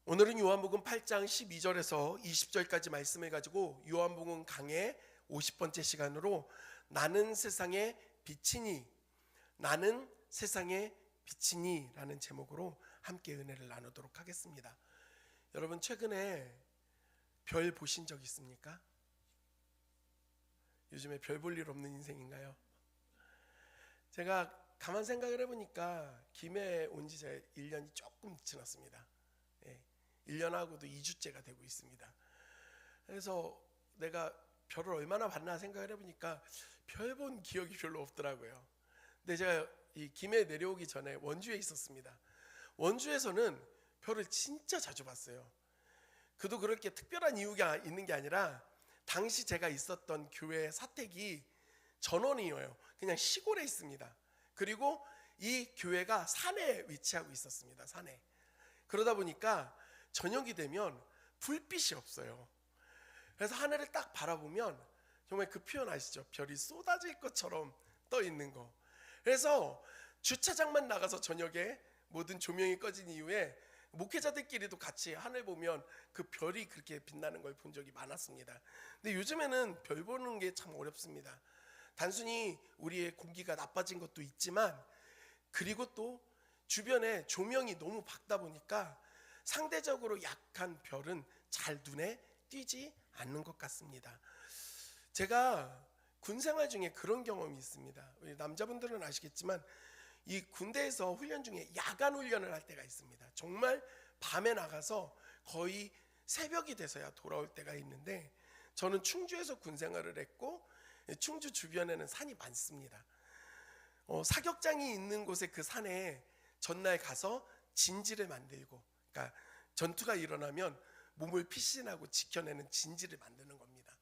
오늘은 요한복음 8장 12절에서 20절까지 말씀을 가지고 요한복음 강의 50번째 시간으로 나는 세상의 빛이니 나는 세상의 빛이니 라는 제목으로 함께 은혜를 나누도록 하겠습니다. 여러분, 최근에 별 보신 적 있습니까? 요즘에 별 볼 일 없는 인생인가요? 제가 가만 생각을 해보니까 김해에 온 지 1년이 조금 지났습니다. 1년하고도 2주째가 되고 있습니다. 그래서 내가 별을 얼마나 봤나 생각을 해보니까 별 본 기억이 별로 없더라고요. 근데 제가 이 김해 내려오기 전에 원주에 있었습니다. 원주에서는 별을 진짜 자주 봤어요. 그도 그렇게 특별한 이유가 있는 게 아니라 당시 제가 있었던 교회 사택이 전원이에요. 그냥 시골에 있습니다. 그리고 이 교회가 산에 위치하고 있었습니다. 산에. 그러다 보니까 저녁이 되면 불빛이 없어요. 그래서 하늘을 딱 바라보면 정말 그 표현 아시죠? 별이 쏟아질 것처럼 떠 있는 거. 그래서 주차장만 나가서 저녁에 모든 조명이 꺼진 이후에 목회자들끼리도 같이 하늘 보면 그 별이 그렇게 빛나는 걸 본 적이 많았습니다. 근데 요즘에는 별 보는 게 참 어렵습니다. 단순히 우리의 공기가 나빠진 것도 있지만, 그리고 또 주변에 조명이 너무 밝다 보니까 상대적으로 약한 별은 잘 눈에 띄지 않는 것 같습니다. 제가 군 생활 중에 그런 경험이 있습니다. 우리 남자분들은 아시겠지만 이 군대에서 훈련 중에 야간 훈련을 할 때가 있습니다. 정말 밤에 나가서 거의 새벽이 돼서야 돌아올 때가 있는데, 저는 충주에서 군 생활을 했고 충주 주변에는 산이 많습니다. 사격장이 있는 곳에 그 산에 전날 가서 진지를 만들고, 그러니까 전투가 일어나면 몸을 피신하고 지켜내는 진지를 만드는 겁니다.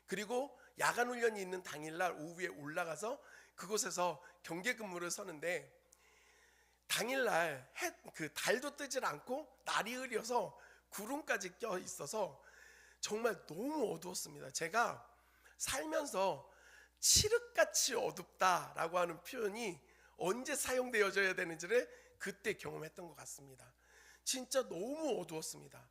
그리고 야간 훈련이 있는 당일날 오후에 올라가서 그곳에서 경계 근무를 서는데, 당일날 그 달도 뜨질 않고 날이 흐려서 구름까지 껴 있어서 정말 너무 어두웠습니다. 제가 살면서 칠흑같이 어둡다라고 하는 표현이 언제 사용되어져야 되는지를 그때 경험했던 것 같습니다. 진짜 너무 어두웠습니다.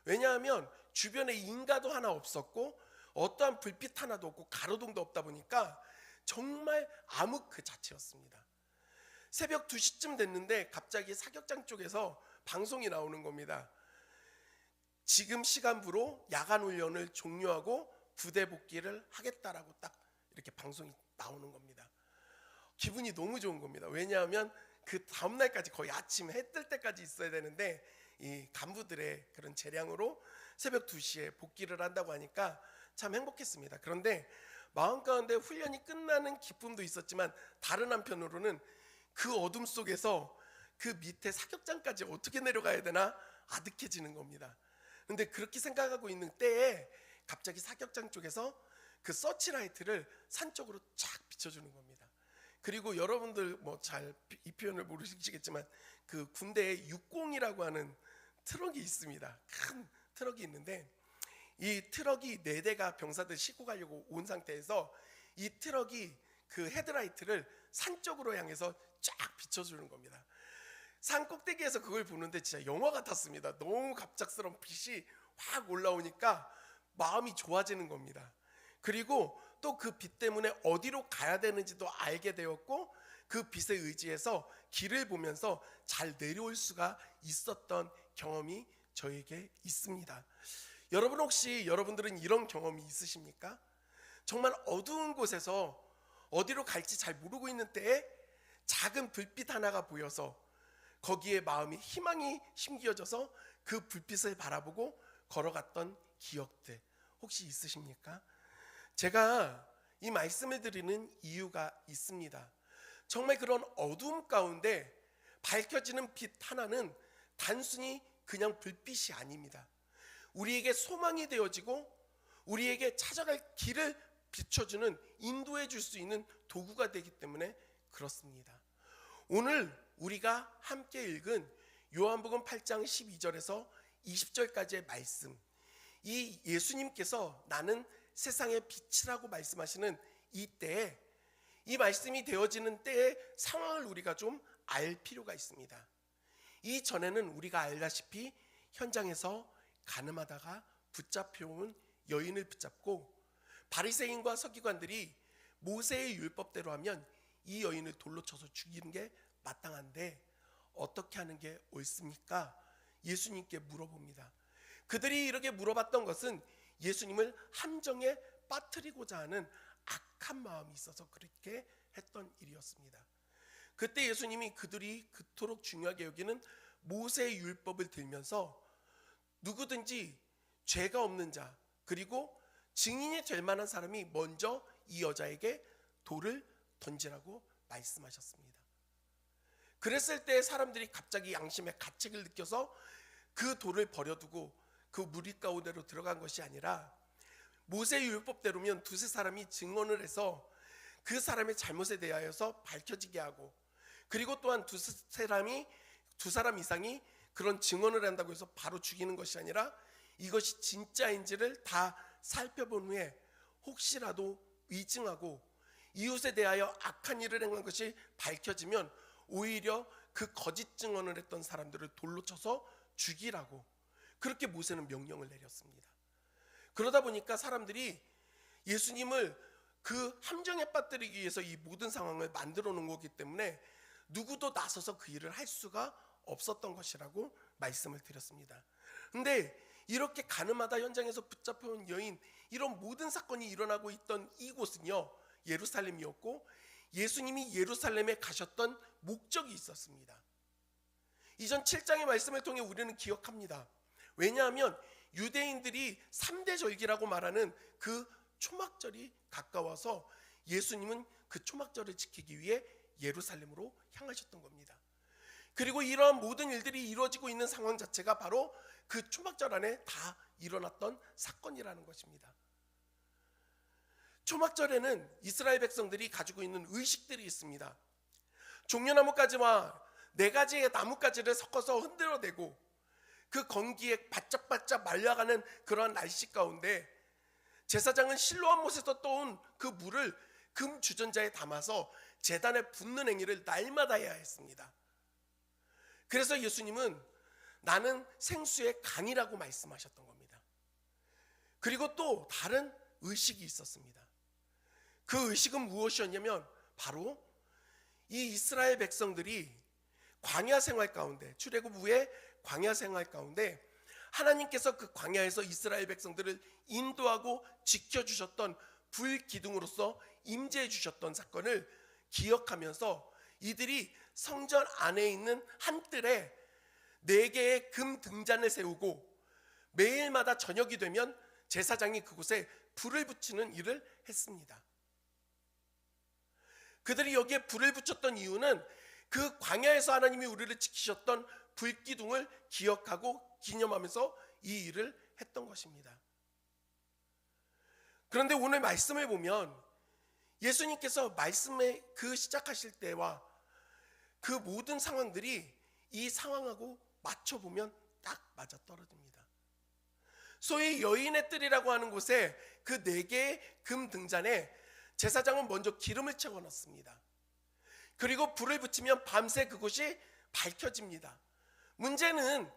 왜냐하면 주변에 인가도 하나 없었고 어떠한 불빛 하나도 없고 가로등도 없다 보니까 정말 암흑 그 자체였습니다. 새벽 2시쯤 됐는데 갑자기 사격장 쪽에서 방송이 나오는 겁니다. 지금 시간부로 야간 훈련을 종료하고 부대 복귀를 하겠다라고 딱 이렇게 방송이 나오는 겁니다. 기분이 너무 좋은 겁니다. 왜냐하면 그 다음날까지 거의 아침 해 뜰 때까지 있어야 되는데 이 간부들의 그런 재량으로 새벽 2시에 복귀를 한다고 하니까 참 행복했습니다. 그런데 마음 가운데 훈련이 끝나는 기쁨도 있었지만, 다른 한편으로는 그 어둠 속에서 그 밑에 사격장까지 어떻게 내려가야 되나 아득해지는 겁니다. 근데 그렇게 생각하고 있는 때에 갑자기 사격장 쪽에서 그 서치라이트를 산 쪽으로 쫙 비춰주는 겁니다. 그리고 여러분들 뭐 잘 이 표현을 모르시겠지만 그 군대에 60이라고 하는 트럭이 있습니다. 큰 트럭이 있는데 이 트럭이 4대가 병사들 싣고 가려고 온 상태에서 이 트럭이 그 헤드라이트를 산 쪽으로 향해서 쫙 비춰주는 겁니다. 산 꼭대기에서 그걸 보는데 진짜 영화 같았습니다. 너무 갑작스러운 빛이 확 올라오니까 마음이 좋아지는 겁니다. 그리고 또 그 빛 때문에 어디로 가야 되는지도 알게 되었고, 그 빛에 의지해서 길을 보면서 잘 내려올 수가 있었던 경험이 저에게 있습니다. 여러분, 혹시 여러분들은 이런 경험이 있으십니까? 정말 어두운 곳에서 어디로 갈지 잘 모르고 있는 때에 작은 불빛 하나가 보여서 거기에 마음이 희망이 심겨져서 그 불빛을 바라보고 걸어갔던 기억들 혹시 있으십니까? 제가 이 말씀을 드리는 이유가 있습니다. 정말 그런 어두움 가운데 밝혀지는 빛 하나는 단순히 그냥 불빛이 아닙니다. 우리에게 소망이 되어지고 우리에게 찾아갈 길을 비춰주는, 인도해 줄 수 있는 도구가 되기 때문에 그렇습니다. 오늘 우리가 함께 읽은 요한복음 8장 12절에서 20절까지의 말씀, 이 예수님께서 나는 세상의 빛이라고 말씀하시는 이때에, 이 말씀이 되어지는 때의 상황을 우리가 좀 알 필요가 있습니다. 이전에는 우리가 알다시피 현장에서 가늠하다가 붙잡혀온 여인을 붙잡고 바리새인과 서기관들이 모세의 율법대로 하면 이 여인을 돌로 쳐서 죽이는 게 마땅한데 어떻게 하는 게 옳습니까? 예수님께 물어봅니다. 그들이 이렇게 물어봤던 것은 예수님을 함정에 빠뜨리고자 하는 악한 마음이 있어서 그렇게 했던 일이었습니다. 그때 예수님이 그들이 그토록 중요하게 여기는 모세의 율법을 들면서 누구든지 죄가 없는 자 그리고 증인이 될 만한 사람이 먼저 이 여자에게 돌을 던지라고 말씀하셨습니다. 그랬을 때 사람들이 갑자기 양심의 가책을 느껴서 그 돌을 버려두고 그 무리 가운데로 들어간 것이 아니라 모세의 율법대로면 두세 사람이 증언을 해서 그 사람의 잘못에 대하여서 밝혀지게 하고 그리고 또한 두 사람 이상이 그런 증언을 한다고 해서 바로 죽이는 것이 아니라 이것이 진짜인지를 다 살펴본 후에 혹시라도 위증하고 이웃에 대하여 악한 일을 행한 것이 밝혀지면 오히려 그 거짓 증언을 했던 사람들을 돌로 쳐서 죽이라고 그렇게 모세는 명령을 내렸습니다. 그러다 보니까 사람들이 예수님을 그 함정에 빠뜨리기 위해서 이 모든 상황을 만들어 놓은 거기 때문에 누구도 나서서 그 일을 할 수가 없었던 것이라고 말씀을 드렸습니다. 근데 이렇게 가늠하다 현장에서 붙잡혀온 여인, 이런 모든 사건이 일어나고 있던 이곳은요 예루살렘이었고 예수님이 예루살렘에 가셨던 목적이 있었습니다. 이전 7장의 말씀을 통해 우리는 기억합니다. 왜냐하면 유대인들이 3대 절기라고 말하는 그 초막절이 가까워서 예수님은 그 초막절을 지키기 위해 예루살렘으로 향하셨던 겁니다. 그리고 이러한 모든 일들이 이루어지고 있는 상황 자체가 바로 그 초막절 안에 다 일어났던 사건이라는 것입니다. 초막절에는 이스라엘 백성들이 가지고 있는 의식들이 있습니다. 종려나무가지와 4가지의 나뭇가지를 섞어서 흔들어대고 그 건기에 바짝바짝 말라가는 그런 날씨 가운데 제사장은 실로암 못에서 떠온 그 물을 금 주전자에 담아서 제단에 붓는 행위를 날마다 해야 했습니다. 그래서 예수님은 나는 생수의 강이라고 말씀하셨던 겁니다. 그리고 또 다른 의식이 있었습니다. 그 의식은 무엇이었냐면 바로 이 이스라엘 백성들이 광야 생활 가운데, 출애굽 후에 광야 생활 가운데 하나님께서 그 광야에서 이스라엘 백성들을 인도하고 지켜주셨던 불기둥으로서 임재해 주셨던 사건을 기억하면서 이들이 성전 안에 있는 한 뜰에 4개의 금 등잔을 세우고 매일마다 저녁이 되면 제사장이 그곳에 불을 붙이는 일을 했습니다. 그들이 여기에 불을 붙였던 이유는 그 광야에서 하나님이 우리를 지키셨던 불기둥을 기억하고 기념하면서 이 일을 했던 것입니다. 그런데 오늘 말씀을 보면 예수님께서 말씀에 그 시작하실 때와 그 모든 상황들이 이 상황하고 맞춰보면 딱 맞아떨어집니다. 소위 여인의 뜰이라고 하는 곳에 그 4개의 금 등잔에 제사장은 먼저 기름을 채워 넣습니다. 그리고 불을 붙이면 밤새 그곳이 밝혀집니다. 문제는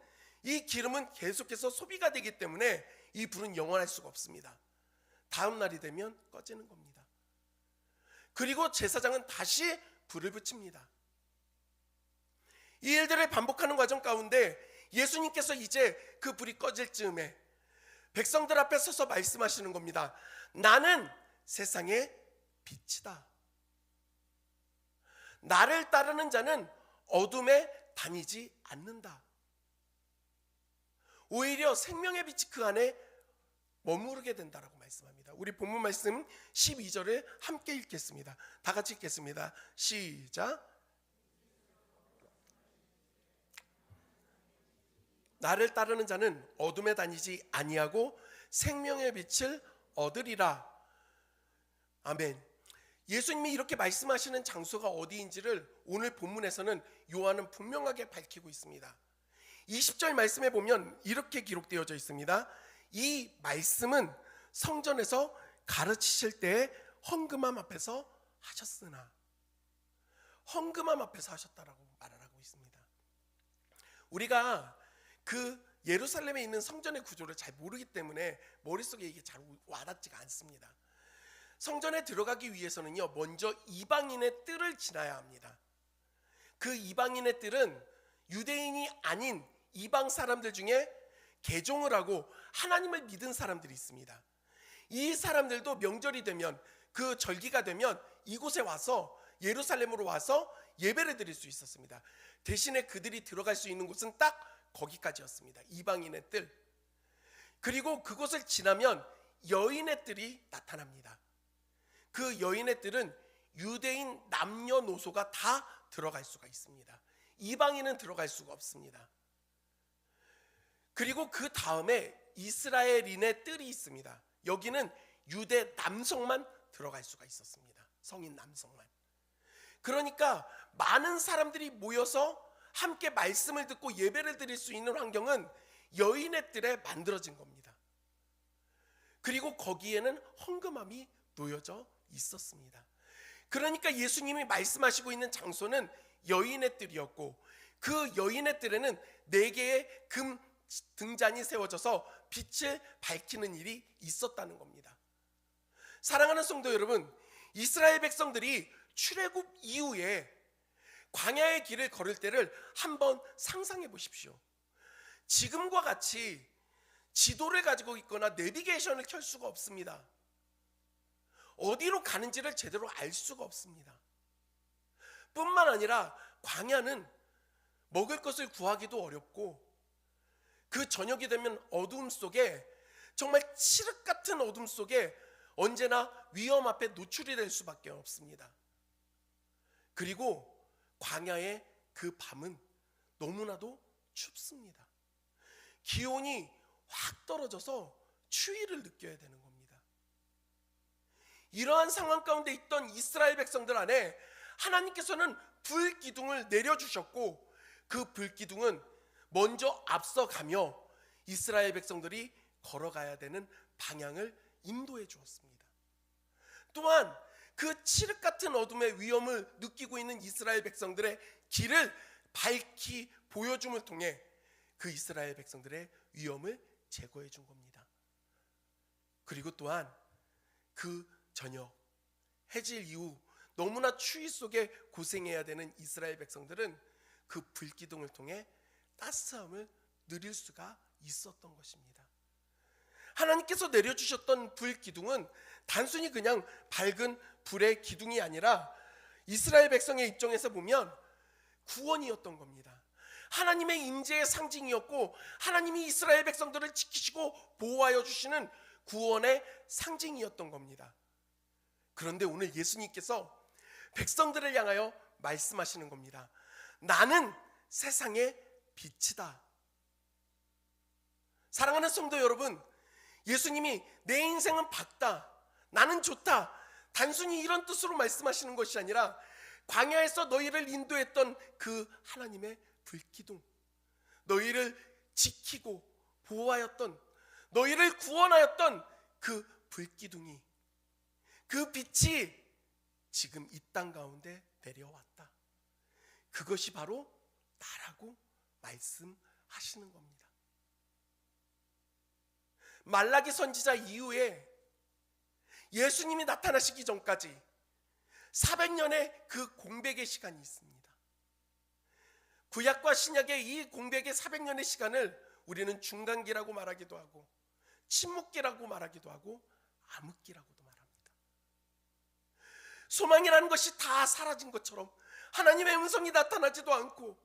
이 기름은 계속해서 소비가 되기 때문에 이 불은 영원할 수가 없습니다. 다음 날이 되면 꺼지는 겁니다. 그리고 제사장은 다시 불을 붙입니다. 이 일들을 반복하는 과정 가운데 예수님께서 이제 그 불이 꺼질 즈음에 백성들 앞에 서서 말씀하시는 겁니다. 나는 세상의 빛이다. 나를 따르는 자는 어둠에 다니지 않는다. 오히려 생명의 빛이 그 안에 머무르게 된다라고 말씀합니다. 우리 본문 말씀 12절을 함께 읽겠습니다. 다 같이 읽겠습니다. 시작. 나를 따르는 자는 어둠에 다니지 아니하고 생명의 빛을 얻으리라. 아멘. 예수님이 이렇게 말씀하시는 장소가 어디인지를 오늘 본문에서는 요한은 분명하게 밝히고 있습니다. 20절 말씀에 보면 이렇게 기록되어져 있습니다. 이 말씀은 성전에서 가르치실 때 헌금함 앞에서 하셨으나, 헌금함 앞에서 하셨다라고 말을 하고 있습니다. 우리가 그 예루살렘에 있는 성전의 구조를 잘 모르기 때문에 머릿속에 이게 잘 와닿지가 않습니다. 성전에 들어가기 위해서는요, 먼저 이방인의 뜰을 지나야 합니다. 그 이방인의 뜰은 유대인이 아닌 이방 사람들 중에 개종을 하고 하나님을 믿은 사람들이 있습니다. 이 사람들도 명절이 되면, 그 절기가 되면 이곳에 와서, 예루살렘으로 와서 예배를 드릴 수 있었습니다. 대신에 그들이 들어갈 수 있는 곳은 딱 거기까지였습니다. 이방인의 뜰. 그리고 그곳을 지나면 여인의 뜰이 나타납니다. 그 여인의 뜰은 유대인 남녀노소가 다 들어갈 수가 있습니다. 이방인은 들어갈 수가 없습니다. 그리고 그 다음에 이스라엘인의 뜰이 있습니다. 여기는 유대 남성만 들어갈 수가 있었습니다. 성인 남성만. 그러니까 많은 사람들이 모여서 함께 말씀을 듣고 예배를 드릴 수 있는 환경은 여인의 뜰에 만들어진 겁니다. 그리고 거기에는 헌금함이 놓여져 있었습니다. 그러니까 예수님이 말씀하시고 있는 장소는 여인의 뜰이었고, 그 여인의 뜰에는 4개의 금 등잔이 세워져서 빛을 밝히는 일이 있었다는 겁니다. 사랑하는 성도 여러분, 이스라엘 백성들이 출애굽 이후에 광야의 길을 걸을 때를 한번 상상해 보십시오. 지금과 같이 지도를 가지고 있거나 내비게이션을 켤 수가 없습니다. 어디로 가는지를 제대로 알 수가 없습니다. 뿐만 아니라 광야는 먹을 것을 구하기도 어렵고, 그 저녁이 되면 어두움 속에, 정말 칠흑 같은 어둠 속에 언제나 위험 앞에 노출이 될 수밖에 없습니다. 그리고 광야의 그 밤은 너무나도 춥습니다. 기온이 확 떨어져서 추위를 느껴야 되는 겁니다. 이러한 상황 가운데 있던 이스라엘 백성들 안에 하나님께서는 불기둥을 내려주셨고, 그 불기둥은 먼저 앞서가며 이스라엘 백성들이 걸어가야 되는 방향을 인도해 주었습니다. 또한 그 칠흑 같은 어둠의 위험을 느끼고 있는 이스라엘 백성들의 길을 밝히 보여줌을 통해 그 이스라엘 백성들의 위험을 제거해 준 겁니다. 그리고 또한 그 저녁 해질 이후 너무나 추위 속에 고생해야 되는 이스라엘 백성들은 그 불기둥을 통해 따스함을 누릴 수가 있었던 것입니다. 하나님께서 내려주셨던 불기둥은 단순히 그냥 밝은 불의 기둥이 아니라 이스라엘 백성의 입장에서 보면 구원이었던 겁니다. 하나님의 임재의 상징이었고, 하나님이 이스라엘 백성들을 지키시고 보호하여 주시는 구원의 상징이었던 겁니다. 그런데 오늘 예수님께서 백성들을 향하여 말씀하시는 겁니다. 나는 세상의 빛이다. 사랑하는 성도 여러분, 예수님이 내 인생은 밝다, 나는 좋다, 단순히 이런 뜻으로 말씀하시는 것이 아니라 광야에서 너희를 인도했던 그 하나님의 불기둥, 너희를 지키고 보호하였던, 너희를 구원하였던 그 불기둥이, 그 빛이 지금 이 땅 가운데 내려왔다. 그것이 바로 나라고 말씀하시는 겁니다. 말라기 선지자 이후에 예수님이 나타나시기 전까지 400년의 그 공백의 시간이 있습니다. 구약과 신약의 이 공백의 400년의 시간을 우리는 중간기라고 말하기도 하고, 침묵기라고 말하기도 하고, 암흑기라고도 말합니다. 소망이라는 것이 다 사라진 것처럼 하나님의 음성이 나타나지도 않고,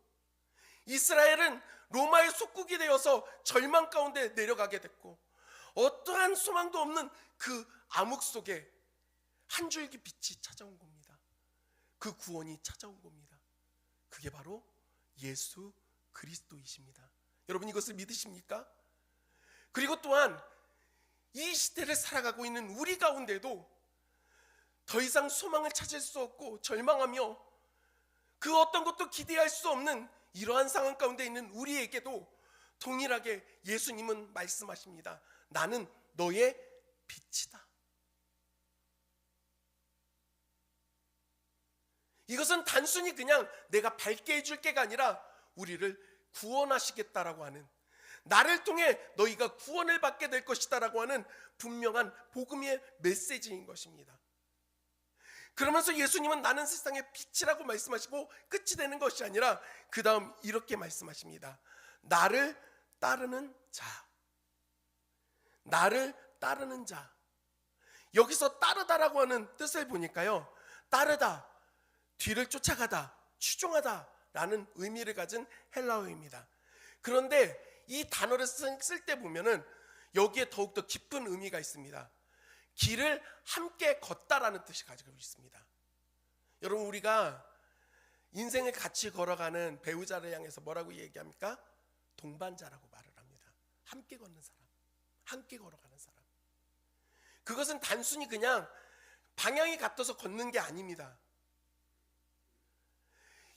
이스라엘은 로마의 속국이 되어서 절망 가운데 내려가게 됐고, 어떠한 소망도 없는 그 암흑 속에 한 줄기 빛이 찾아온 겁니다. 그 구원이 찾아온 겁니다. 그게 바로 예수 그리스도이십니다. 여러분, 이것을 믿으십니까? 그리고 또한 이 시대를 살아가고 있는 우리 가운데도 더 이상 소망을 찾을 수 없고 절망하며 그 어떤 것도 기대할 수 없는 이러한 상황 가운데 있는 우리에게도 동일하게 예수님은 말씀하십니다. 나는 너의 빛이다. 이것은 단순히 그냥 내가 밝게 해줄 게가 아니라 우리를 구원하시겠다라고 하는, 나를 통해 너희가 구원을 받게 될 것이다 라고 하는 분명한 복음의 메시지인 것입니다. 그러면서 예수님은 나는 세상의 빛이라고 말씀하시고 끝이 되는 것이 아니라 그 다음 이렇게 말씀하십니다. 나를 따르는 자, 나를 따르는 자. 여기서 따르다라고 하는 뜻을 보니까요, 따르다, 뒤를 쫓아가다, 추종하다 라는 의미를 가진 헬라어입니다. 그런데 이 단어를 쓸 때 보면은 여기에 더욱더 깊은 의미가 있습니다. 길을 함께 걷다라는 뜻이 가지고 있습니다. 여러분, 우리가 인생을 같이 걸어가는 배우자를 향해서 뭐라고 얘기합니까? 동반자라고 말을 합니다. 함께 걷는 사람, 함께 걸어가는 사람. 그것은 단순히 그냥 방향이 같아서 걷는 게 아닙니다.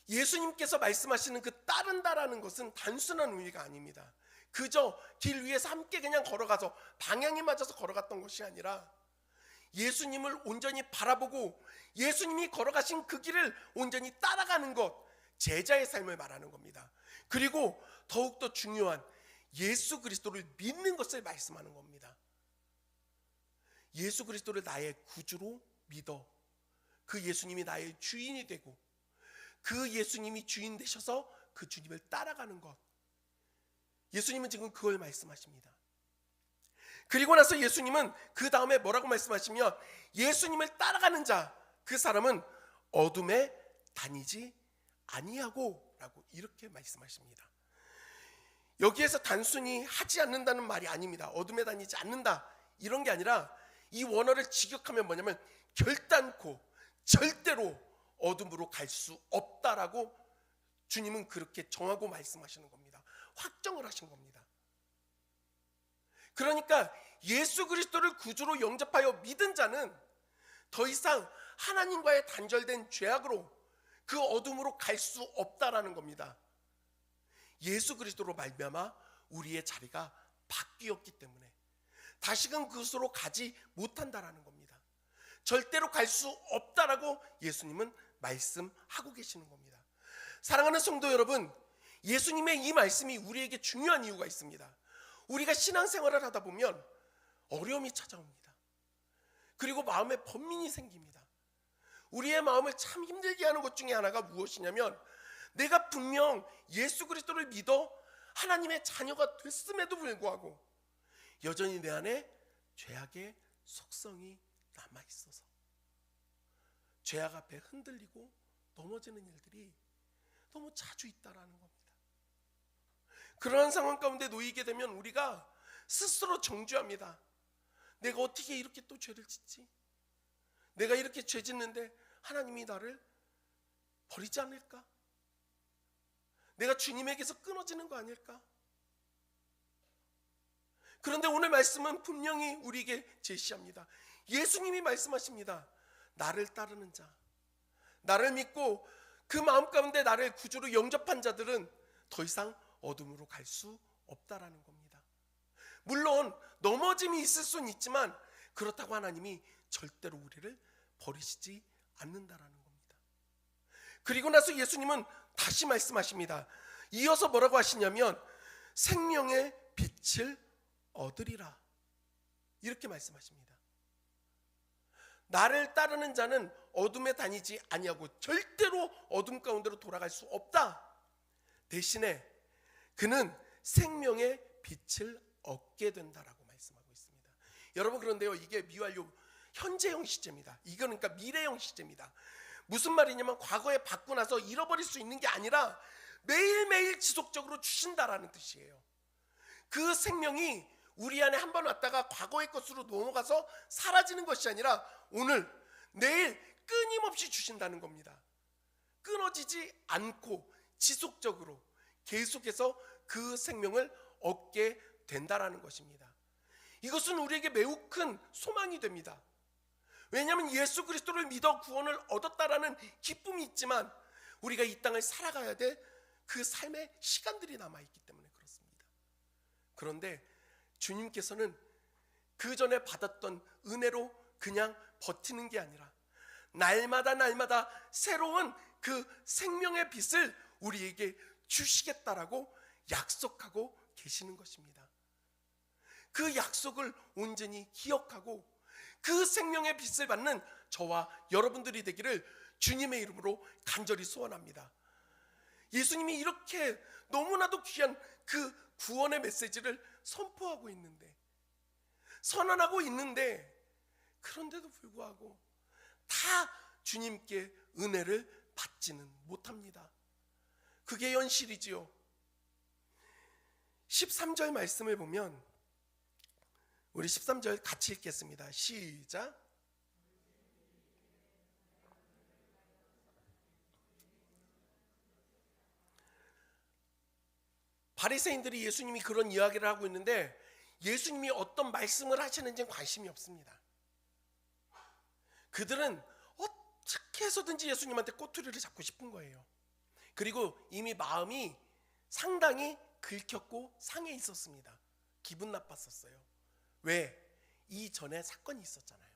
예수님께서 말씀하시는 그 따른다라는 것은 단순한 의미가 아닙니다. 그저 길 위에서 함께 그냥 걸어가서 방향이 맞아서 걸어갔던 것이 아니라 예수님을 온전히 바라보고 예수님이 걸어가신 그 길을 온전히 따라가는 것, 제자의 삶을 말하는 겁니다. 그리고 더욱더 중요한 예수 그리스도를 믿는 것을 말씀하는 겁니다. 예수 그리스도를 나의 구주로 믿어 그 예수님이 나의 주인이 되고 그 예수님이 주인 되셔서 그 주님을 따라가는 것, 예수님은 지금 그걸 말씀하십니다. 그리고 나서 예수님은 그 다음에 뭐라고 말씀하시면 예수님을 따라가는 자, 그 사람은 어둠에 다니지 아니하고 라고 이렇게 말씀하십니다. 여기에서 단순히 하지 않는다는 말이 아닙니다. 어둠에 다니지 않는다 이런 게 아니라 이 원어를 직역하면 뭐냐면 결단코 절대로 어둠으로 갈 수 없다라고 주님은 그렇게 정하고 말씀하시는 겁니다. 확정을 하신 겁니다. 그러니까 예수 그리스도를 구주로 영접하여 믿은 자는 더 이상 하나님과의 단절된 죄악으로 그 어둠으로 갈 수 없다라는 겁니다. 예수 그리스도로 말미암아 우리의 자리가 바뀌었기 때문에 다시금 그곳으로 가지 못한다라는 겁니다. 절대로 갈 수 없다라고 예수님은 말씀하고 계시는 겁니다. 사랑하는 성도 여러분, 예수님의 이 말씀이 우리에게 중요한 이유가 있습니다. 우리가 신앙생활을 하다 보면 어려움이 찾아옵니다. 그리고 마음에 번민이 생깁니다. 우리의 마음을 참 힘들게 하는 것 중에 하나가 무엇이냐면 내가 분명 예수 그리스도를 믿어 하나님의 자녀가 됐음에도 불구하고 여전히 내 안에 죄악의 속성이 남아있어서 죄악 앞에 흔들리고 넘어지는 일들이 너무 자주 있다라는 겁니다. 그러한 상황 가운데 놓이게 되면 우리가 스스로 정죄합니다. 내가 어떻게 이렇게 또 죄를 짓지? 내가 이렇게 죄 짓는데 하나님이 나를 버리지 않을까? 내가 주님에게서 끊어지는 거 아닐까? 그런데 오늘 말씀은 분명히 우리에게 제시합니다. 예수님이 말씀하십니다. 나를 따르는 자, 나를 믿고 그 마음 가운데 나를 구주로 영접한 자들은 더 이상 어둠으로 갈 수 없다라는 겁니다. 물론 넘어짐이 있을 수는 있지만 그렇다고 하나님이 절대로 우리를 버리시지 않는다라는 겁니다. 그리고 나서 예수님은 다시 말씀하십니다. 이어서 뭐라고 하시냐면 생명의 빛을 얻으리라 이렇게 말씀하십니다. 나를 따르는 자는 어둠에 다니지 아니하고 절대로 어둠 가운데로 돌아갈 수 없다. 대신에 그는 생명의 빛을 얻게 된다라고 말씀하고 있습니다. 여러분, 그런데요, 이게 미완료 현재형 시제입니다. 이거는 그러니까 미래형 시제입니다. 무슨 말이냐면 과거에 받고 나서 잃어버릴 수 있는 게 아니라 매일매일 지속적으로 주신다라는 뜻이에요. 그 생명이 우리 안에 한 번 왔다가 과거의 것으로 넘어가서 사라지는 것이 아니라 오늘, 내일 끊임없이 주신다는 겁니다. 끊어지지 않고 지속적으로 계속해서 그 생명을 얻게 된다라는 것입니다. 이것은 우리에게 매우 큰 소망이 됩니다. 왜냐하면 예수 그리스도를 믿어 구원을 얻었다라는 기쁨이 있지만 우리가 이 땅을 살아가야 될 그 삶의 시간들이 남아있기 때문에 그렇습니다. 그런데 주님께서는 그 전에 받았던 은혜로 그냥 버티는 게 아니라 날마다 새로운 그 생명의 빛을 우리에게 주시겠다라고 약속하고 계시는 것입니다. 그 약속을 온전히 기억하고 그 생명의 빛을 받는 저와 여러분들이 되기를 주님의 이름으로 간절히 소원합니다. 예수님이 이렇게 너무나도 귀한 그 구원의 메시지를 선포하고 있는데, 선언하고 있는데, 그런데도 불구하고 다 주님께 은혜를 받지는 못합니다. 그게 현실이지요. 13절 말씀을 보면, 우리 13절 같이 읽겠습니다. 시작. 바리새인들이 예수님이 그런 이야기를 하고 있는데 예수님이 어떤 말씀을 하시는지는 관심이 없습니다. 그들은 어떻게 해서든지 예수님한테 꼬투리를 잡고 싶은 거예요. 그리고 이미 마음이 상당히 긁혔고 상해 있었습니다. 기분 나빴었어요. 왜? 이전에 사건이 있었잖아요.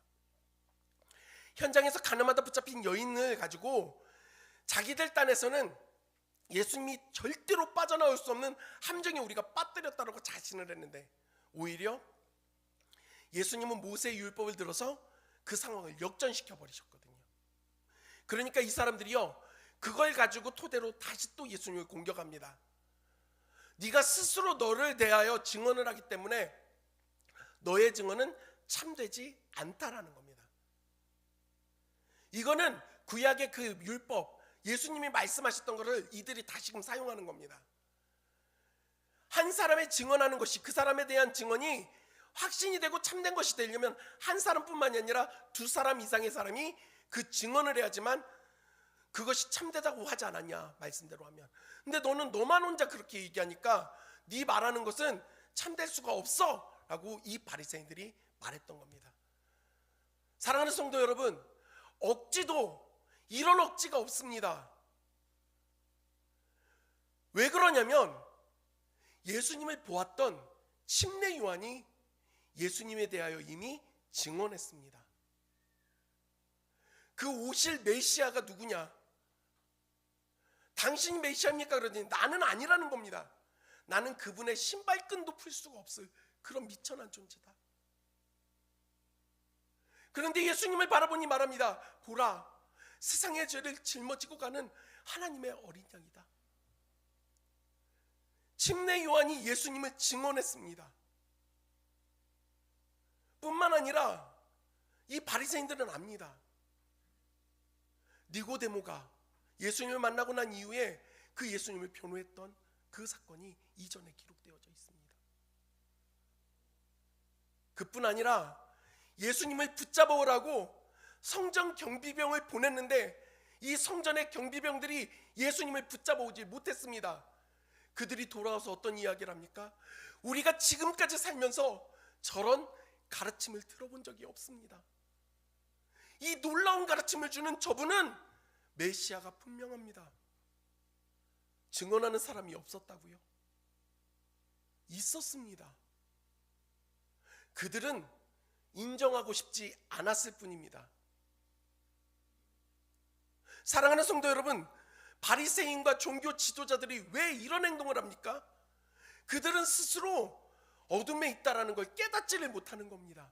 현장에서 가늠하다 붙잡힌 여인을 가지고 자기들 딴에서는 예수님이 절대로 빠져나올 수 없는 함정에 우리가 빠뜨렸다고 자신을 했는데, 오히려 예수님은 모세의 율법을 들어서 그 상황을 역전시켜 버리셨거든요. 그러니까 이 사람들이요, 그걸 가지고 토대로 다시 또 예수님을 공격합니다. 네가 스스로 너를 대하여 증언을 하기 때문에 너의 증언은 참되지 않다라는 겁니다. 이거는 구약의 그 율법, 예수님이 말씀하셨던 것을 이들이 다시금 사용하는 겁니다. 한 사람의 증언하는 것이, 그 사람에 대한 증언이 확신이 되고 참된 것이 되려면 한 사람뿐만이 아니라 두 사람 이상의 사람이 그 증언을 해야지만 그것이 참되다고 하지 않았냐, 말씀대로 하면. 근데 너는 너만 혼자 그렇게 얘기하니까 네 말하는 것은 참될 수가 없어 라고 이 바리새인들이 말했던 겁니다. 사랑하는 성도 여러분, 억지도 이런 억지가 없습니다. 왜 그러냐면 예수님을 보았던 침례 요한이 예수님에 대하여 이미 증언했습니다. 그 오실 메시아가 누구냐? 당신이 메시아입니까? 그러더니 나는 아니라는 겁니다. 나는 그분의 신발끈도 풀 수가 없을 그런 미천한 존재다. 그런데 예수님을 바라보니 말합니다. 보라, 세상의 죄를 짊어지고 가는 하나님의 어린 양이다. 침례 요한이 예수님을 증언했습니다. 뿐만 아니라 이 바리새인들은 압니다. 니고데모가 예수님을 만나고 난 이후에 그 예수님을 변호했던 그 사건이 이전에 기록되어져 있습니다. 그뿐 아니라 예수님을 붙잡아 오라고 성전 경비병을 보냈는데 이 성전의 경비병들이 예수님을 붙잡아 오지 못했습니다. 그들이 돌아와서 어떤 이야기를 합니까? 우리가 지금까지 살면서 저런 가르침을 들어본 적이 없습니다. 이 놀라운 가르침을 주는 저분은 메시아가 분명합니다. 증언하는 사람이 없었다고요? 있었습니다. 그들은 인정하고 싶지 않았을 뿐입니다. 사랑하는 성도 여러분, 바리새인과 종교 지도자들이 왜 이런 행동을 합니까? 그들은 스스로 어둠에 있다라는 걸 깨닫지를 못하는 겁니다.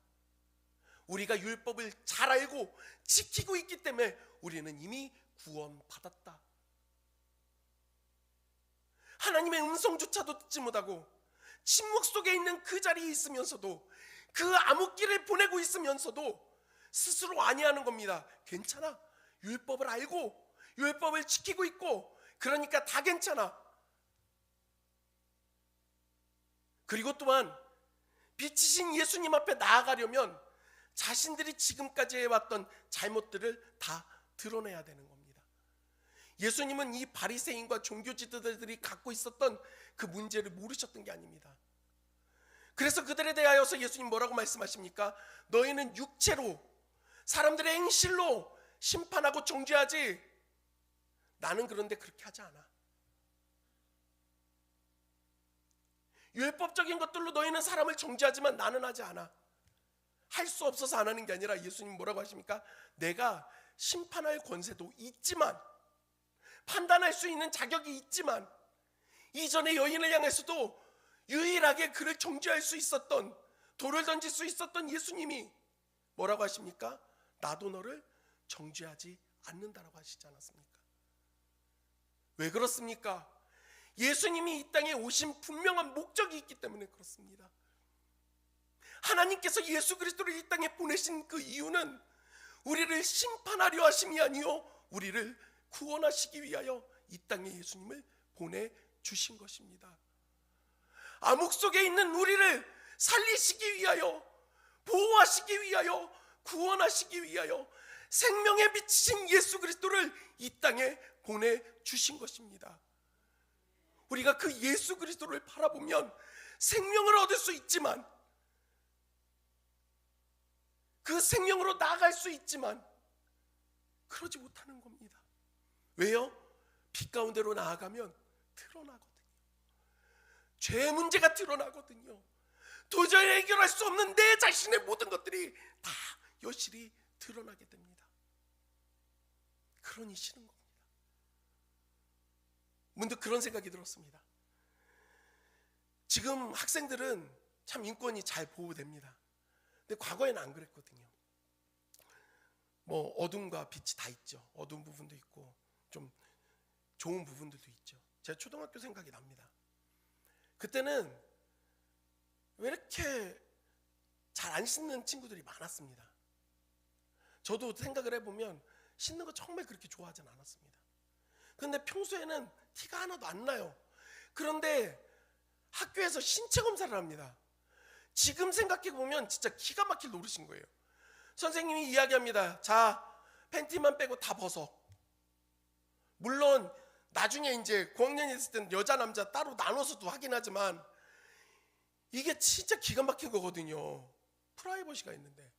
우리가 율법을 잘 알고 지키고 있기 때문에 우리는 이미 구원받았다. 하나님의 음성조차도 듣지 못하고 침묵 속에 있는 그 자리에 있으면서도, 그 암흑기를 보내고 있으면서도 스스로 아니하는 겁니다. 괜찮아, 율법을 알고 율법을 지키고 있고 그러니까 다 괜찮아. 그리고 또한 빛이신 예수님 앞에 나아가려면 자신들이 지금까지 해왔던 잘못들을 다 드러내야 되는 겁니다. 예수님은 이 바리새인과 종교 지도자들이 갖고 있었던 그 문제를 모르셨던 게 아닙니다. 그래서 그들에 대하여서 예수님 뭐라고 말씀하십니까? 너희는 육체로, 사람들의 행실로 심판하고 정죄하지, 나는 그런데 그렇게 하지 않아. 율법적인 것들로 너희는 사람을 정죄하지만 나는 하지 않아. 할 수 없어서 안 하는 게 아니라 예수님 뭐라고 하십니까? 내가 심판할 권세도 있지만, 판단할 수 있는 자격이 있지만, 이전에 여인을 향해서도 유일하게 그를 정죄할 수 있었던, 돌을 던질 수 있었던 예수님이 뭐라고 하십니까? 나도 너를 정죄하지 않는다라고 하시지 않았습니까? 왜 그렇습니까? 예수님이 이 땅에 오신 분명한 목적이 있기 때문에 그렇습니다. 하나님께서 예수 그리스도를 이 땅에 보내신 그 이유는 우리를 심판하려 하심이 아니요 우리를 구원하시기 위하여 이 땅에 예수님을 보내주신 것입니다. 암흑 속에 있는 우리를 살리시기 위하여, 보호하시기 위하여, 구원하시기 위하여 생명의 빛이신 예수 그리스도를 이 땅에 보내주신 것입니다. 우리가 그 예수 그리스도를 바라보면 생명을 얻을 수 있지만, 그 생명으로 나아갈 수 있지만 그러지 못하는 겁니다. 왜요? 빛 가운데로 나아가면 드러나거든요. 죄의 문제가 드러나거든요. 도저히 해결할 수 없는 내 자신의 모든 것들이 다 여실히 드러나게 됩니다. 그러니 싫은 겁니다. 문득 그런 생각이 들었습니다. 지금 학생들은 참 인권이 잘 보호됩니다. 근데 과거에는 안 그랬거든요. 뭐 어둠과 빛이 다 있죠. 어두운 부분도 있고 좀 좋은 부분들도 있죠. 제가 초등학교 생각이 납니다. 그때는 왜 이렇게 잘 안 씻는 친구들이 많았습니다. 저도 생각을 해보면 씻는 거 정말 그렇게 좋아하진 않았습니다. 그런데 평소에는 티가 하나도 안 나요. 그런데 학교에서 신체 검사를 합니다. 지금 생각해보면 진짜 기가 막힐 노릇인 거예요. 선생님이 이야기합니다. 자, 팬티만 빼고 다 벗어. 물론 나중에 이제 고학년이 됐을 때는 여자 남자 따로 나눠서도 하긴 하지만 이게 진짜 기가 막힌 거거든요. 프라이버시가 있는데.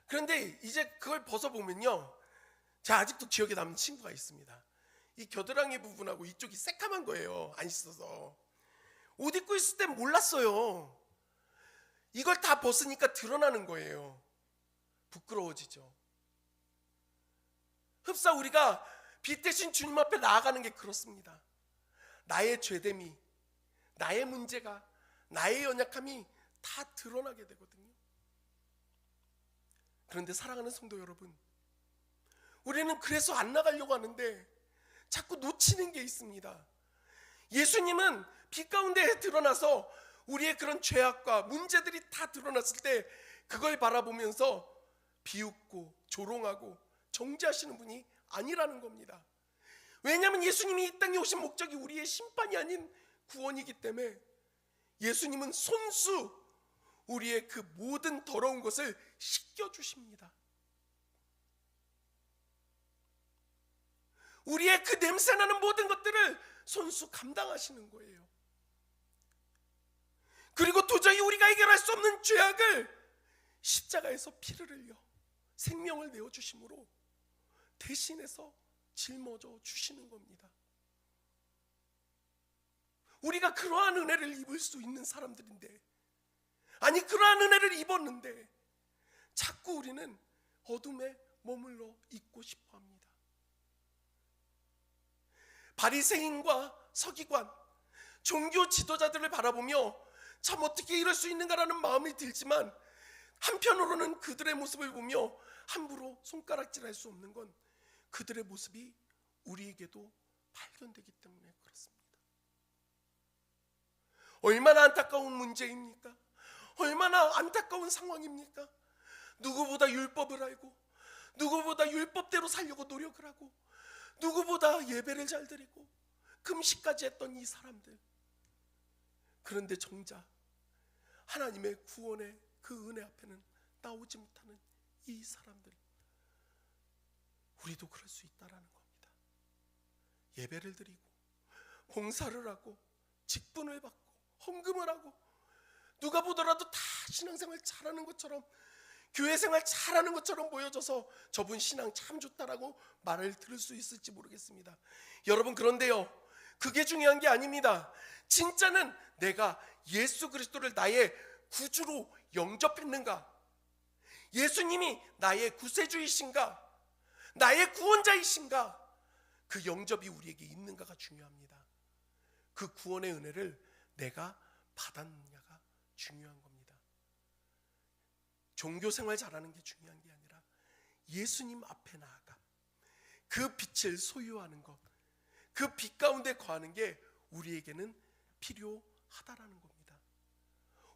그런데 이제 그걸 벗어보면요, 제가 아직도 기억에 남는 친구가 있습니다. 이 겨드랑이 부분하고 이쪽이 새까만 거예요. 안 씻어서. 옷 입고 있을 땐 몰랐어요. 이걸 다 벗으니까 드러나는 거예요. 부끄러워지죠. 흡사 우리가 빛 대신 주님 앞에 나아가는 게 그렇습니다. 나의 죄됨이, 나의 문제가, 나의 연약함이 다 드러나게 되거든요. 그런데 사랑하는 성도 여러분, 우리는 그래서 안 나가려고 하는데 자꾸 놓치는 게 있습니다. 예수님은 빛 가운데 드러나서 우리의 그런 죄악과 문제들이 다 드러났을 때 그걸 바라보면서 비웃고 조롱하고 정죄하시는 분이 아니라는 겁니다. 왜냐하면 예수님이 이 땅에 오신 목적이 우리의 심판이 아닌 구원이기 때문에 예수님은 손수 우리의 그 모든 더러운 것을 씻겨주십니다. 우리의 그 냄새나는 모든 것들을 손수 감당하시는 거예요. 그리고 도저히 우리가 해결할 수 없는 죄악을 십자가에서 피를 흘려 생명을 내어주심으로 대신해서 짊어져 주시는 겁니다. 우리가 그러한 은혜를 입을 수 있는 사람들인데, 아니 그러한 은혜를 입었는데 자꾸 우리는 어둠에 머물러 있고 싶어 합니다. 바리새인과 서기관, 종교 지도자들을 바라보며 참 어떻게 이럴 수 있는가라는 마음이 들지만 한편으로는 그들의 모습을 보며 함부로 손가락질할 수 없는 건 그들의 모습이 우리에게도 발견되기 때문에 그렇습니다. 얼마나 안타까운 문제입니까? 얼마나 안타까운 상황입니까? 누구보다 율법을 알고, 누구보다 율법대로 살려고 노력을 하고, 누구보다 예배를 잘 드리고 금식까지 했던 이 사람들, 그런데 정작 하나님의 구원의 그 은혜 앞에는 나오지 못하는 이 사람들, 우리도 그럴 수 있다라는 겁니다. 예배를 드리고 봉사를 하고 직분을 받고 헌금을 하고 누가 보더라도 다 신앙생활 잘하는 것처럼, 교회 생활 잘하는 것처럼 보여져서 저분 신앙 참 좋다라고 말을 들을 수 있을지 모르겠습니다. 여러분, 그런데요, 그게 중요한 게 아닙니다. 진짜는 내가 예수 그리스도를 나의 구주로 영접했는가? 예수님이 나의 구세주이신가? 나의 구원자이신가? 그 영접이 우리에게 있는가가 중요합니다. 그 구원의 은혜를 내가 받았느냐가 중요한 겁니다. 종교생활 잘하는 게 중요한 게 아니라 예수님 앞에 나아가 그 빛을 소유하는 것, 그 빛 가운데 거하는 게 우리에게는 필요하다라는 겁니다.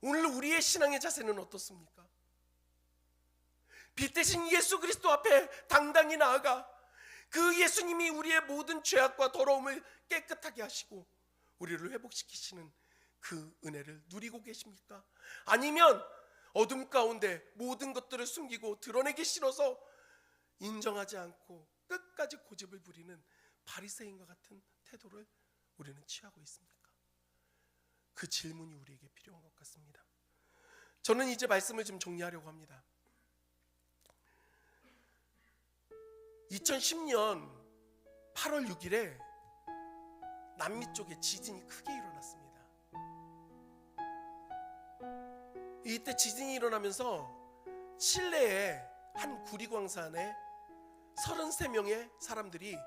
오늘 우리의 신앙의 자세는 어떻습니까? 빛 대신 예수 그리스도 앞에 당당히 나아가 그 예수님이 우리의 모든 죄악과 더러움을 깨끗하게 하시고 우리를 회복시키시는 그 은혜를 누리고 계십니까? 아니면 어둠 가운데 모든 것들을 숨기고 드러내기 싫어서 인정하지 않고 끝까지 고집을 부리는 바리새인과 같은 태도를 우리는 취하고 있습니까? 그 질문이 우리에게 필요한 것 같습니다. 저는 이제 말씀을 좀 정리하려고 합니다. 2010년 8월 6일에 남미 쪽에 지진이 크게 일어났습니다. 이때 지진이 일어나면서 칠레의 한 구리광산에 33명의 사람들이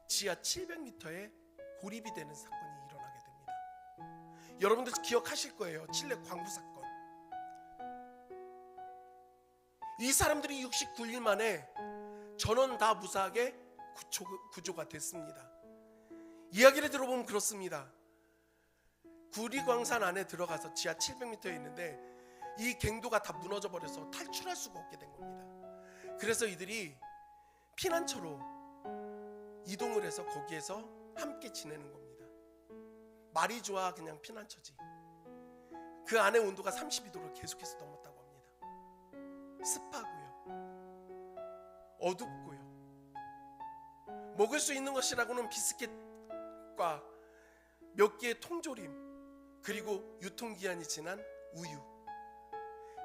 지하 700m에 고립이 되는 사건이 일어나게 됩니다. 여러분들 기억하실 거예요. 칠레 광부 사건. 이 사람들이 69일 만에 전원 다 무사하게 구조가 됐습니다. 이야기를 들어보면 그렇습니다. 구리광산 안에 들어가서 지하 700m에 있는데 이 갱도가 다 무너져 버려서 탈출할 수가 없게 된 겁니다. 그래서 이들이 피난처로 이동을 해서 거기에서 함께 지내는 겁니다. 말이 좋아 그냥 피난처지. 그 안에 온도가 32도를 계속해서 넘었다고 합니다. 습하고요, 어둡고요, 먹을 수 있는 것이라고는 비스킷과 몇 개의 통조림, 그리고 유통기한이 지난 우유,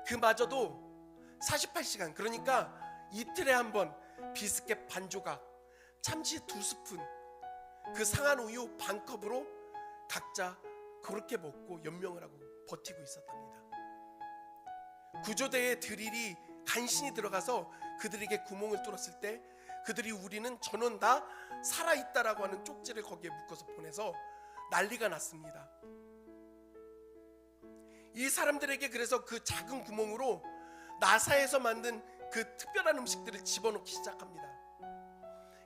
그마저도 48시간, 그러니까 이틀에 한 번 비스켓 반 조각, 참치 2스푼, 그 상한 우유 반 컵으로 각자 그렇게 먹고 연명을 하고 버티고 있었답니다. 구조대의 드릴이 간신히 들어가서 그들에게 구멍을 뚫었을 때 그들이 우리는 전원 다 살아있다라고 하는 쪽지를 거기에 묶어서 보내서 난리가 났습니다. 이 사람들에게 그래서 그 작은 구멍으로 나사에서 만든 그 특별한 음식들을 집어넣기 시작합니다.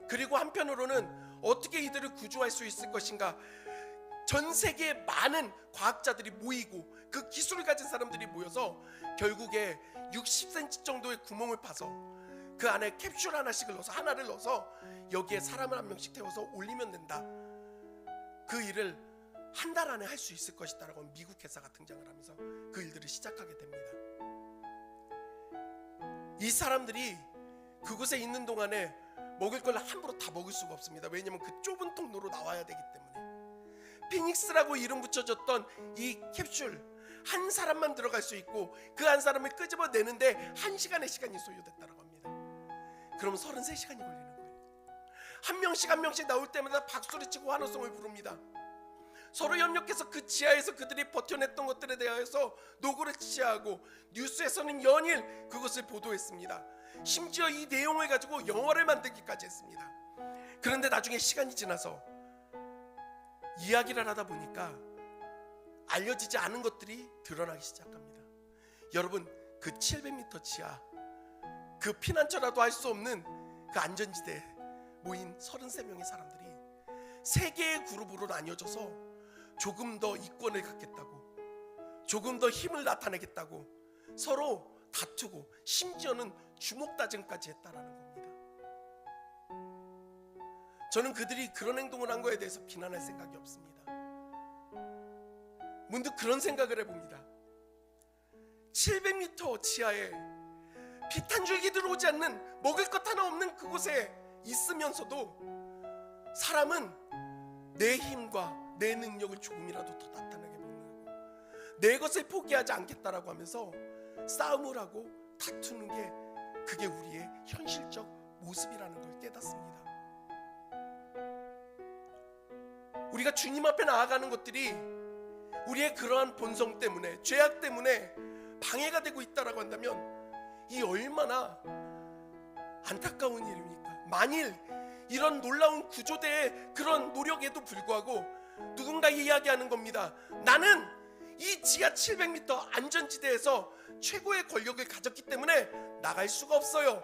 그리고 한편으로는 어떻게 이들을 구조할 수 있을 것인가, 전 세계의 많은 과학자들이 모이고 그 기술을 가진 사람들이 모여서 결국에 60cm 정도의 구멍을 파서 그 안에 캡슐 하나씩을 넣어서 하나를 넣어서 여기에 사람을 한 명씩 태워서 올리면 된다. 그 일을 한 달 안에 할 수 있을 것이다라고 미국 회사가 등장을 하면서 그 일들을 시작하게 됩니다. 이 사람들이 그곳에 있는 동안에 먹을 걸 함부로 다 먹을 수가 없습니다. 왜냐하면 그 좁은 통로로 나와야 되기 때문에. 피닉스라고 이름 붙여졌던 이 캡슐 한 사람만 들어갈 수 있고 그 한 사람을 끄집어내는데 1시간의 시간이 소요됐다고 합니다. 그럼 33시간이 걸리는 거예요. 한 명씩 나올 때마다 박수를 치고 환호성을 부릅니다. 서로 협력해서 그 지하에서 그들이 버텨냈던 것들에 대해서 노고를 취하고 뉴스에서는 연일 그것을 보도했습니다. 심지어 이 내용을 가지고 영화를 만들기까지 했습니다. 그런데 나중에 시간이 지나서 이야기를 하다 보니까 알려지지 않은 것들이 드러나기 시작합니다. 여러분, 그 700m 지하, 그 피난처라도 할 수 없는 그 안전지대에 모인 33명의 사람들이 3개의 그룹으로 나뉘어져서 조금 더 이권을 갖겠다고, 조금 더 힘을 나타내겠다고 서로 다투고 심지어는 주먹다짐까지 했다라는 겁니다. 저는 그들이 그런 행동을 한 거에 대해서 비난할 생각이 없습니다. 문득 그런 생각을 해봅니다. 700m 지하에 빛 한 줄기 들어오지 않는, 먹을 것 하나 없는 그곳에 있으면서도 사람은 내 힘과 내 능력을 조금이라도 더 나타나게 먹는 거고, 내 것을 포기하지 않겠다라고 하면서 싸움을 하고 다투는 게 그게 우리의 현실적 모습이라는 걸 깨닫습니다. 우리가 주님 앞에 나아가는 것들이 우리의 그러한 본성 때문에, 죄악 때문에 방해가 되고 있다라고 한다면 이 얼마나 안타까운 일입니까? 만일 이런 놀라운 구조대의 그런 노력에도 불구하고 누군가 이야기하는 겁니다. 나는 이 지하 700m 안전지대에서 최고의 권력을 가졌기 때문에 나갈 수가 없어요.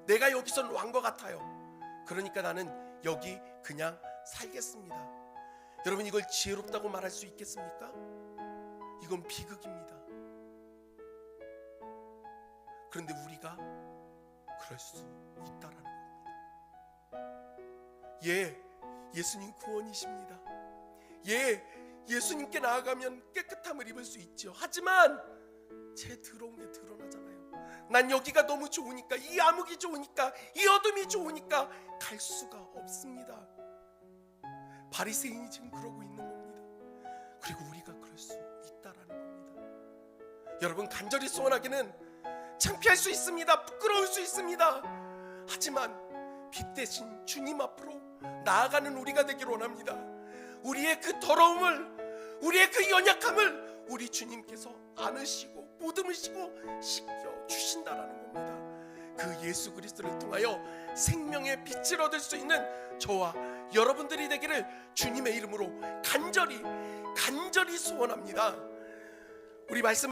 내가 여기선 왕과 같아요. 그러니까 나는 여기 그냥 살겠습니다. 여러분, 이걸 지혜롭다고 말할 수 있겠습니까? 이건 비극입니다. 그런데 우리가 그럴 수 있다라는 겁니다. 예수님 구원이십니다. 예수님께 나아가면 깨끗함을 입을 수 있죠. 하지만 제 더러운 게 드러나잖아요. 난 여기가 너무 좋으니까, 이 암흑이 좋으니까, 이 어둠이 좋으니까 갈 수가 없습니다. 바리새인이 지금 그러고 있는 겁니다. 그리고 우리가 그럴 수 있다라는 겁니다. 여러분, 간절히 소원하기는 창피할 수 있습니다. 부끄러울 수 있습니다. 하지만 빛 대신 주님 앞으로 나아가는 우리가 되길 원합니다. 우리의 그 더러움을, 우리의 그 연약함을 우리 주님께서 안으시고 보듬으시고 씻겨 주신다라는 겁니다. 그 예수 그리스도를 통하여 생명의 빛을 얻을 수 있는 저와 여러분들이 되기를 주님의 이름으로 간절히 소원합니다. 우리 말씀